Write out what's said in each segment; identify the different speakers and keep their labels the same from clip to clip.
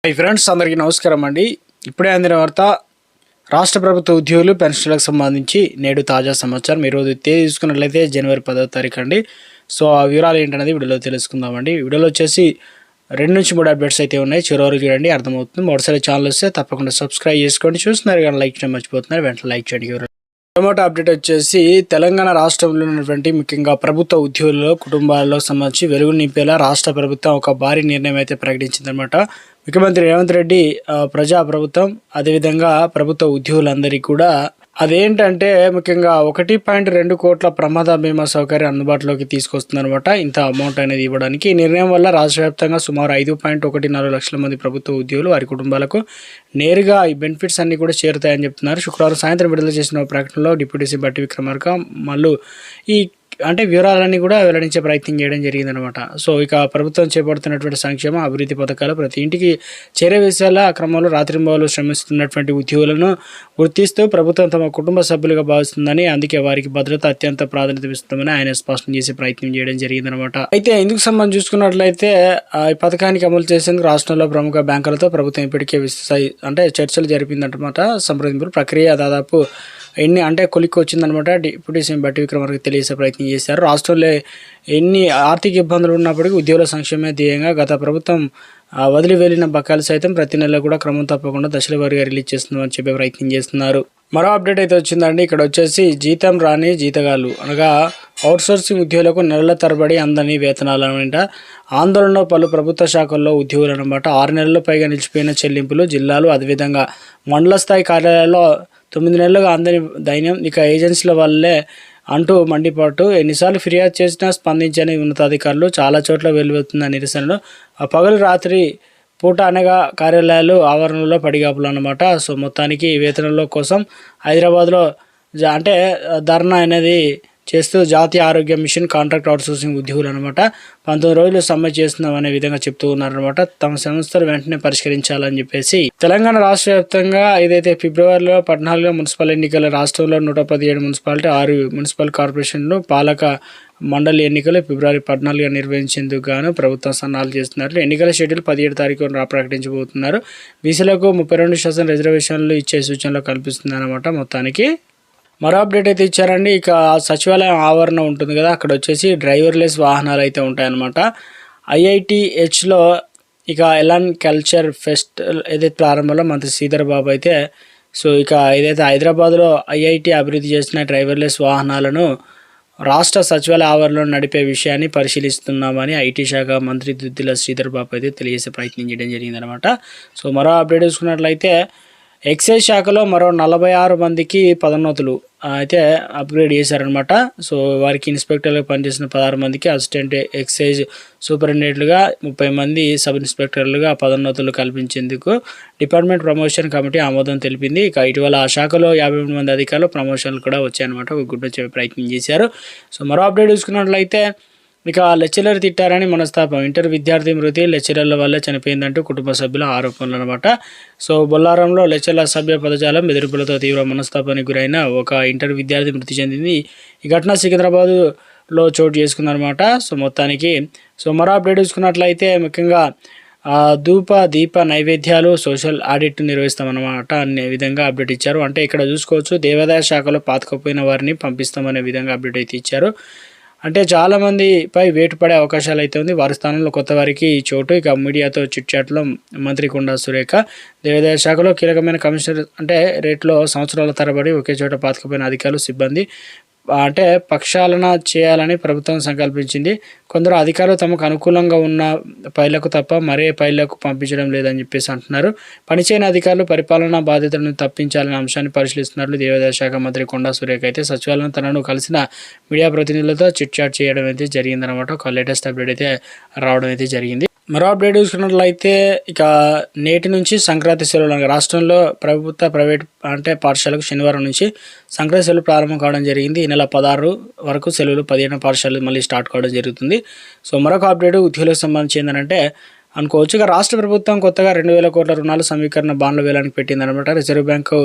Speaker 1: Hi friends, అందరికీ నమస్కారం అండి. ఇప్పుడే అందిన వార్త రాష్ట్ర ప్రభుత్వ ఉద్యోగులు పెన్షన్లకు సంబంధించి నేడు తాజా సమాచారం. ఈరోజు తేదీ చూసుకున్నట్లయితే జనవరి 10వ తారీఖు అండి. సో ఆ వివరాలు ఏంటనేది వీడియోలో తెలుసుకుందామండి. వీడియోలో వచ్చేసి 2 నుంచి 3 అప్డేట్స్ అయితే ఉన్నాయి. చివరి చూడండి, అర్థమవుతుంది. మొదటిసారి ఛానల్ వస్తే తప్పకుండా సబ్స్క్రైబ్ చేసుకోండి. చూస్తున్నారు కానీ లైక్ చేయడం మర్చిపోతున్నారు, వెంటనే లైక్ చేయండి. టొమాటో అప్డేట్ వచ్చేసి తెలంగాణ రాష్ట్రంలో ఉన్నటువంటి ముఖ్యంగా ప్రభుత్వ ఉద్యోగుల కుటుంబాలకు సంబంధించి వెలుగు నింపేలా రాష్ట్ర ప్రభుత్వం ఒక భారీ నిర్ణయం అయితే ప్రకటించిందనమాట. ముఖ్యమంత్రి రేవంత్ రెడ్డి ప్రజా ప్రభుత్వం అదేవిధంగా ప్రభుత్వ ఉద్యోగులందరికీ కూడా అదేంటంటే ముఖ్యంగా 1.2 కోట్ల ప్రమాద బీమా సౌకర్యం అందుబాటులోకి తీసుకొస్తుందన్నమాట. ఇంత అమౌంట్ అనేది ఇవ్వడానికి ఈ నిర్ణయం వల్ల రాష్ట్ర వ్యాప్తంగా సుమారు 5.14 లక్షల మంది ప్రభుత్వ ఉద్యోగులు వారి కుటుంబాలకు నేరుగా ఈ బెనిఫిట్స్ అన్ని కూడా చేరుతాయని చెప్తున్నారు. శుక్రవారం సాయంత్రం విడుదల చేసిన ప్రకటనలో డిప్యూటీ సీఎం బట్టి విక్రమార్క మళ్ళీ ఈ వివరాలన్నీ కూడా వెల్లడించే ప్రయత్నం చేయడం జరిగిందనమాట. సో ఇక ప్రభుత్వం చేపడుతున్నటువంటి సంక్షేమ అభివృద్ధి పథకాలు ప్రతి ఇంటికి చేరవేసేలా క్రమంలో రాత్రింబవలు శ్రమిస్తున్నటువంటి ఉద్యోగులను గుర్తిస్తూ ప్రభుత్వం తమ కుటుంబ సభ్యులుగా భావిస్తుందని, అందుకే వారికి భద్రత అత్యంత ప్రాధాన్యత ఇస్తుందని ఆయన స్పష్టం చేసే ప్రయత్నం చేయడం జరిగిందనమాట. అయితే ఇందుకు సంబంధించి చూసుకున్నట్లయితే ఈ పథకానికి అమలు చేసేందుకు రాష్ట్రంలో ప్రముఖ బ్యాంకులతో ప్రభుత్వం ఇప్పటికే చర్చలు జరిపిందన్నమాట. సంప్రదింపుల ప్రక్రియ దాదాపు కొలిక్కి వచ్చిందనమాట. డిప్యూటీ సీఎం బట్టి విక్రమార్క తెలియజేసే ప్రయత్నం చేశారు. రాష్ట్రంలో ఎన్ని ఆర్థిక ఇబ్బందులు ఉన్నప్పటికీ ఉద్యోగుల సంక్షేమ ధ్యేయంగా గత ప్రభుత్వం వదిలి వెళ్లిన బకాయిలు సైతం ప్రతి నెల కూడా క్రమం తప్పకుండా దశల వారీగా రిలీజ్ చేస్తుందని చెప్పే ప్రయత్నం చేస్తున్నారు. మరో అప్డేట్ అయితే వచ్చిందండి. ఇక్కడ వచ్చేసి జీతం రాని జీతగాళ్ళు అనగా అవుట్సోర్సింగ్ ఉద్యోగులకు నెలల తరబడి అందని వేతనాలు అనమాట. ఆందోళనలో పలు ప్రభుత్వ శాఖల్లో ఉద్యోగులు అనమాట. 6 నెలల పైగా నిలిచిపోయిన చెల్లింపులు జిల్లాలు అదేవిధంగా మండల స్థాయి కార్యాలయాల్లో 9 నెలలుగా అందని దైన్యం ఇక ఏజెన్సీల వల్లే అంటూ మండిపాటు. ఎన్నిసార్లు ఫిర్యాదు చేసినా స్పందించని ఉన్నతాధికారులు చాలా చోట్ల వెలువెత్తున్న నిరసనలు పగలు రాత్రి పూట అనగా కార్యాలయాలు ఆవరణలో పడిగాపులు అన్నమాట. సో మొత్తానికి వేతనంలో కోసం హైదరాబాద్లో ధర్నా అనేది చేస్తూ జాతీయ ఆరోగ్య మిషన్ కాంట్రాక్ట్ అవుట్సోర్సింగ్ ఉద్యోగులు అనమాట 19 రోజులు సమ్మె చేస్తున్నాం అనే విధంగా చెప్తూ ఉన్నారనమాట. తమ సంస్థలు వెంటనే పరిష్కరించాలని చెప్పేసి తెలంగాణ రాష్ట్ర వ్యాప్తంగా ఏదైతే ఫిబ్రవరిలో 14 మున్సిపల్ ఎన్నికల రాష్ట్రంలో 117 మున్సిపాలిటీ 6 మున్సిపల్ కార్పొరేషన్లు పాలక మండలి ఎన్నికలు ఫిబ్రవరి 14 నిర్వహించేందుకు గాను ప్రభుత్వం సన్నాహాలు చేస్తున్నారు. ఎన్నికల షెడ్యూల్ 17 తారీఖున ప్రకటించబోతున్నారు. బీసీలకు 32% రిజర్వేషన్లు ఇచ్చే సూచనలు కల్పిస్తుంది అనమాట. మొత్తానికి మరో అప్డేట్ అయితే ఇచ్చారండి. ఇక సచివాలయం ఆవరణ ఉంటుంది కదా, అక్కడ వచ్చేసి డ్రైవర్లెస్ వాహనాలు అయితే ఉంటాయన్నమాట. IITHలో ఇక ఎలాన్ కల్చర్ ఫెస్ట్ ఏదైతే ప్రారంభంలో మంత్రి శ్రీధర్ బాబు అయితే ఏదైతే హైదరాబాద్లో IIT అభివృద్ధి చేసిన డ్రైవర్లెస్ వాహనాలను రాష్ట్ర సచివాలయ ఆవరణలో నడిపే విషయాన్ని పరిశీలిస్తున్నామని ఐటీ శాఖ మంత్రి దుద్దిల శ్రీధర్ బాబు అయితే తెలియజేసే ప్రయత్నం చేయడం జరిగిందనమాట. సో మరో అప్డేట్ చూసుకున్నట్లయితే ఎక్సైజ్ శాఖలో మరో 46 మందికి పదోన్నతులు అయితే అప్గ్రేడ్ చేశారనమాట. సో వారికి ఇన్స్పెక్టర్లుగా పనిచేసిన 16 మందికి అసిస్టెంట్ ఎక్సైజ్ సూపరింటెండెంట్లుగా 30 మంది సబ్ ఇన్స్పెక్టర్లుగా పదోన్నతులు కల్పించేందుకు డిపార్ట్మెంట్ ప్రమోషన్ కమిటీ ఆమోదం తెలిపింది. ఇక ఇటీవల ఆ శాఖలో 53 మంది అధికారులు ప్రమోషన్లు కూడా వచ్చాయన్నమాట. ఒక గుడ్ వచ్చే ప్రయత్నం చేశారు. సో మరో అప్డేట్ చూసుకున్నట్లయితే ఇక లెక్చరర్ తిట్టారని మనస్తాపం, ఇంటర్ విద్యార్థి మృతి లెక్చరర్ల వల్ల చనిపోయిందంటూ కుటుంబ సభ్యుల ఆరోపణలు అనమాట. సో బొల్లారంలో లెక్చరర్ల సభ్య పదజాలం బెదిరింపులతో తీవ్ర మనస్తాపానికి గురైన ఒక ఇంటర్ విద్యార్థి మృతి చెందింది. ఈ ఘటన సికింద్రాబాద్లో చోటు చేసుకుందనమాట. సో మొత్తానికి మరో అప్డేట్ చూసుకున్నట్లయితే ముఖ్యంగా దీప నైవేద్యాలు సోషల్ ఆడిట్ నిర్వహిస్తామన్నమాట అనే విధంగా అప్డేట్ ఇచ్చారు. ఇక్కడ చూసుకోవచ్చు, దేవాదాయ శాఖలో పాతకపోయిన వారిని పంపిస్తామనే విధంగా అప్డేట్ అయితే ఇచ్చారు. చాలామందిపై వేటు పడే అవకాశాలు అయితే ఉంది. వారి స్థానంలో కొత్త వారికి చోటు. ఇక మీడియాతో చిట్చాట్లో మంత్రి కొండా సురేఖ దేవాదాయ శాఖలో కీలకమైన కమిషనర్ రేట్లో సంవత్సరాల తరబడి ఒకే చోట పాతకపోయిన అధికారులు సిబ్బంది ప్రక్షాళన చేయాలని ప్రభుత్వం సంకల్పించింది. కొందరు అధికారులు తమకు అనుకూలంగా ఉన్న ఫైళ్లకు తప్ప మరే ఫైళ్లకు పంపించడం లేదని చెప్పేసి అంటున్నారు. పనిచేయని అధికారులు పరిపాలనా బాధ్యతలను తప్పించాలనే అంశాన్ని పరిశీలిస్తున్నట్లు దేవాదాయ శాఖ మంత్రి కొండా సురేఖ అయితే సచివాలయం తనను కలిసిన మీడియా ప్రతినిధులతో చిట్ చాట్ చేయడం అయితే జరిగిందనమాట. ఒక లేటెస్ట్ అప్డేట్ అయితే రావడం అయితే జరిగింది. మరో అప్డేట్ చూసుకున్నట్లయితే ఇక నేటి నుంచి సంక్రాంతి సెలవులు రాష్ట్రంలో ప్రభుత్వ ప్రైవేట్ పాఠశాలకు శనివారం నుంచి సంక్రాంతి సెలవులు ప్రారంభం కావడం జరిగింది. ఈ నెల 16 వరకు సెలవులు, 15 పాఠశాలలు మళ్ళీ స్టార్ట్ కావడం జరుగుతుంది. సో మరొక అప్డేట్ ఉద్యోగులకు సంబంధించి ఏంటంటే అనుకోవచ్చు. ఇక రాష్ట్ర ప్రభుత్వం కొత్తగా 2000 కోట్ల రుణాలు సమీకరణ బాండ్ల వేలానికి పెట్టిందనమాట. రిజర్వ్ బ్యాంకు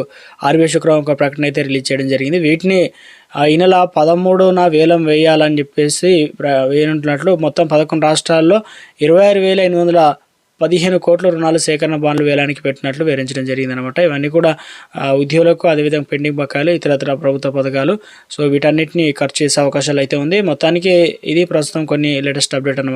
Speaker 1: RBI శుక్రవారం ఒక ప్రకటన అయితే రిలీజ్ చేయడం జరిగింది. వీటిని ఈ నెల 13న వేలం వేయాలని చెప్పేసి వేయనున్నట్లు మొత్తం 11 రాష్ట్రాల్లో 26,800 15 కోట్ల రుణాలు సేకరణ బాండ్లు వేలానికి పెట్టినట్లు వివరించడం జరిగిందనమాట. ఇవన్నీ కూడా ఉద్యోగులకు, అదేవిధంగా పెండింగ్ బకాయిలు, ఇతరత్ర ప్రభుత్వ పథకాలు. సో వీటన్నిటిని ఖర్చు చేసే అవకాశాలు అయితే ఉంది. మొత్తానికి ఇది ప్రస్తుతం కొన్ని లేటెస్ట్ అప్డేట్ అన్నమాట.